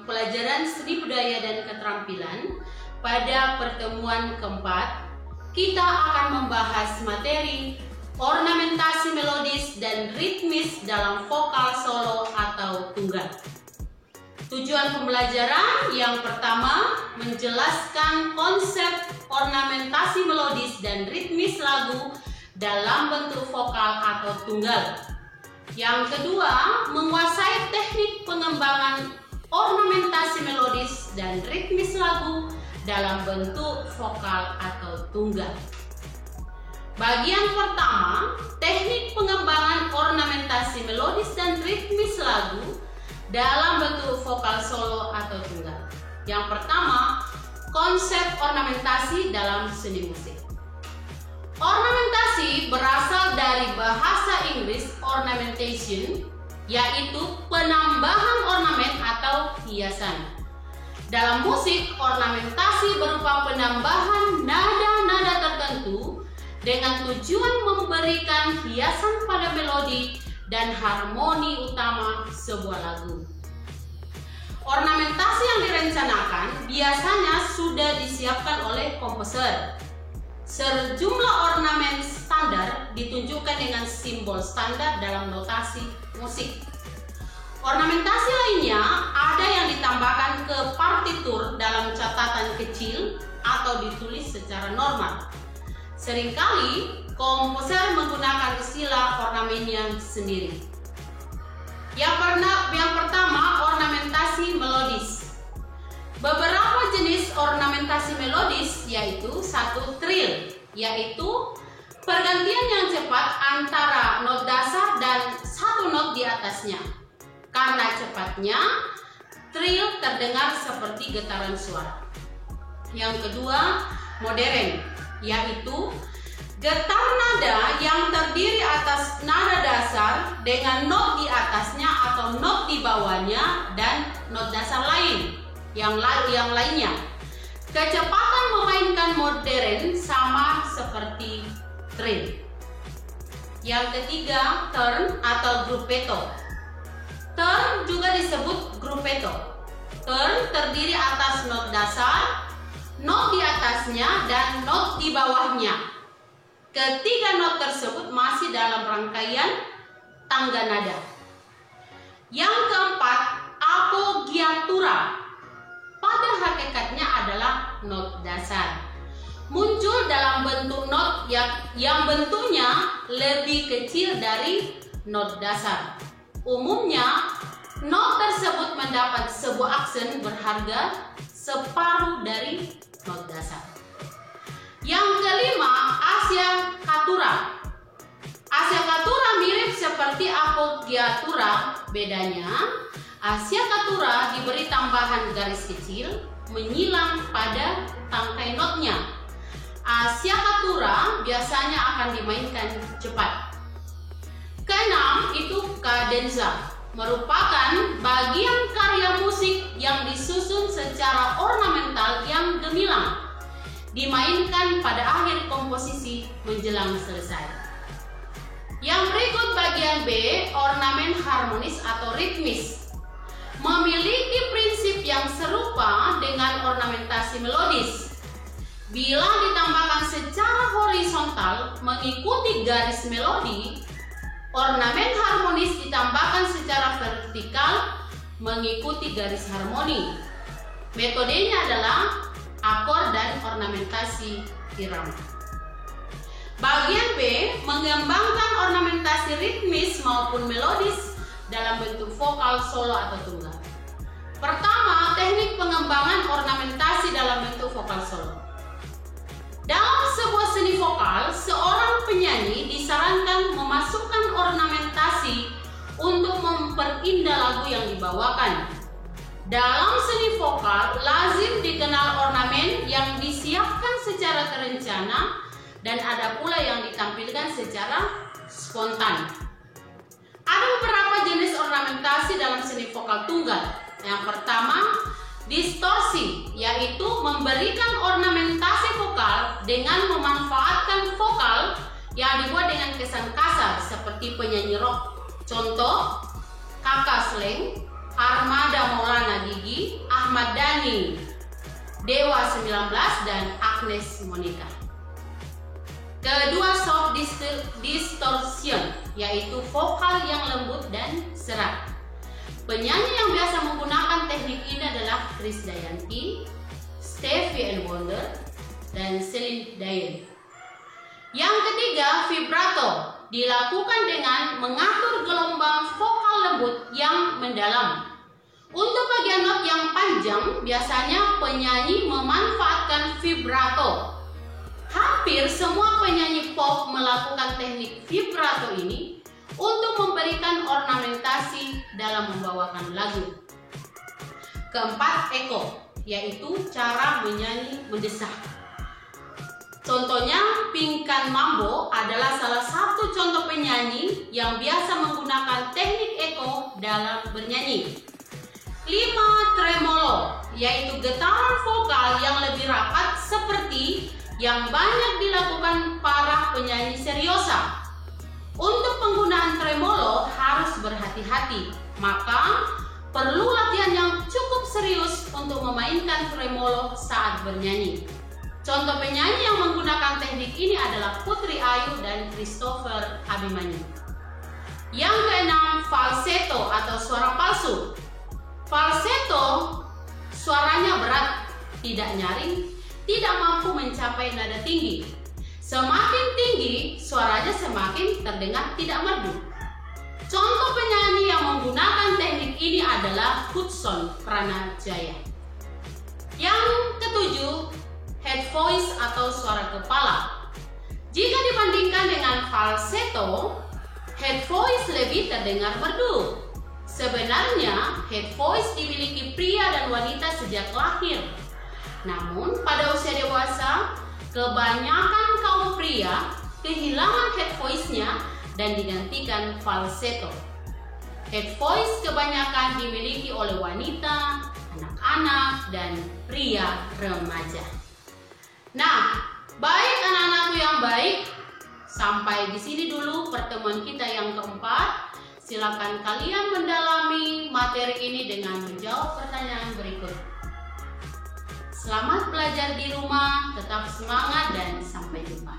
Pelajaran Seni Budaya dan Keterampilan. Pada pertemuan keempat, kita akan membahas materi ornamentasi melodis dan ritmis dalam vokal solo atau tunggal. Tujuan pembelajaran yang pertama, menjelaskan konsep ornamentasi melodis dan ritmis lagu dalam bentuk vokal atau tunggal. Yang kedua, menguasai teknik pengembangan ornamentasi melodis dan ritmis lagu dalam bentuk vokal atau tunggal. Bagian pertama, teknik pengembangan ornamentasi melodis dan ritmis lagu dalam bentuk vokal solo atau tunggal. Yang pertama, konsep ornamentasi dalam seni musik. Ornamentasi berasal dari bahasa Inggris ornamentation, yaitu penambahan ornamen atau hiasan. Dalam musik, ornamentasi berupa penambahan nada-nada tertentu dengan tujuan memberikan hiasan pada melodi dan harmoni utama sebuah lagu. Ornamentasi yang direncanakan biasanya sudah disiapkan oleh komposer. Sejumlah ornamen standar ditunjukkan dengan simbol standar dalam notasi musik. Ornamentasi lainnya ada yang ditambahkan ke partitur dalam catatan kecil atau ditulis secara normal. Seringkali komposer menggunakan istilah ornamennya sendiri. Yang pertama, ornamentasi melodis. Beberapa jenis ornamentasi melodis yaitu satu, trill, yaitu pergantian yang cepat antara not dasar dan satu not di atasnya. Karena cepatnya, trill terdengar seperti getaran suara. Yang kedua, modern, yaitu getar nada yang terdiri atas nada dasar dengan not di atasnya atau not di bawahnya dan not dasar lain yang lainnya. Kecepatan memainkan modern sama seperti trill. Yang ketiga, turn atau gruppetto. Turn juga disebut gruppetto. Turn terdiri atas not dasar, not di atasnya, dan not di bawahnya. Ketiga not tersebut masih dalam rangkaian tangga nada. Yang keempat, appoggiatura. Pada hakikatnya adalah not dasar. Muncul dalam bentuk not yang bentuknya lebih kecil dari not dasar. Umumnya, not tersebut mendapat sebuah aksen berharga separuh dari not dasar. Yang kelima, acciaccatura. Acciaccatura mirip seperti appoggiatura, bedanya acciaccatura diberi tambahan garis kecil menyilang pada tangkai notnya. Acciaccatura biasanya akan dimainkan cepat. Keenam, itu cadenza, merupakan bagian karya musik yang disusun secara ornamental yang gemilang, dimainkan pada akhir komposisi menjelang selesai. Yang berikut bagian B, ornamen harmonis atau ritmis. Memiliki prinsip yang serupa dengan ornamentasi melodis. Bila ditambahkan secara horizontal mengikuti garis melodi, ornamen harmonis ditambahkan secara vertikal mengikuti garis harmoni. Metodenya adalah akor dan ornamentasi irama. Bagian B, mengembangkan ornamentasi ritmis maupun melodis dalam bentuk vokal solo atau tunggal. Pertama, teknik pengembangan ornamentasi dalam bentuk vokal solo. Dalam sebuah seni vokal, seorang penyanyi disarankan memasukkan ornamentasi untuk memperindah lagu yang dibawakan. Dalam seni vokal, lazim dikenal ornamen yang disiapkan secara terencana dan ada pula yang ditampilkan secara spontan. Ada beberapa jenis ornamentasi dalam seni vokal tunggal. Yang pertama, distorsi, yaitu memberikan ornamentasi vokal dengan memanfaatkan vokal yang dibuat dengan kesan kasar seperti penyanyi rock. Contoh, Kakak Sleng, Armada Maulana Gigi, Ahmad Dhani, Dewa 19, dan Agnes Monica. Kedua, soft distortion, yaitu vokal yang lembut dan serak. Penyanyi yang biasa menggunakan teknik ini adalah Krisdayanti, Stevie Wonder, dan Celine Dion. Yang ketiga, vibrato dilakukan dengan mengatur gelombang vokal lembut yang mendalam. Untuk bagian not yang panjang, biasanya penyanyi memanfaatkan vibrato. Hampir semua penyanyi pop melakukan teknik vibrato ini untuk memberikan ornamentasi dalam membawakan lagu. Keempat, echo, yaitu cara menyanyi mendesak. Contohnya, Pinkan Mambo adalah salah satu contoh penyanyi yang biasa menggunakan teknik echo dalam bernyanyi. 5, tremolo, yaitu getaran vokal yang lebih rapat seperti yang banyak dilakukan para penyanyi seriosa. Untuk penggunaan tremolo harus berhati-hati, maka perlu latihan yang cukup serius untuk memainkan tremolo saat bernyanyi. Contoh penyanyi yang menggunakan teknik ini adalah Putri Ayu dan Christopher Abimanyu. Yang keenam, falsetto atau suara palsu. Falsetto suaranya berat, tidak nyaring, tidak mampu mencapai nada tinggi. Semakin tinggi, suaranya semakin terdengar tidak merdu. Contoh penyanyi yang menggunakan teknik ini adalah Hudson Pranajaya. Yang ketujuh, head voice atau suara kepala. Jika dibandingkan dengan falsetto, head voice lebih terdengar merdu. Sebenarnya, head voice dimiliki pria dan wanita sejak lahir. Namun, pada usia dewasa, kebanyakan kaum pria kehilangan head voice-nya dan digantikan falsetto. Head voice kebanyakan dimiliki oleh wanita, anak-anak, dan pria remaja. Nah, baik anak-anakku yang baik, sampai di sini dulu pertemuan kita yang keempat. Silakan kalian mendalami materi ini dengan menjawab pertanyaan berikut. Selamat belajar di rumah, tetap semangat dan sampai jumpa.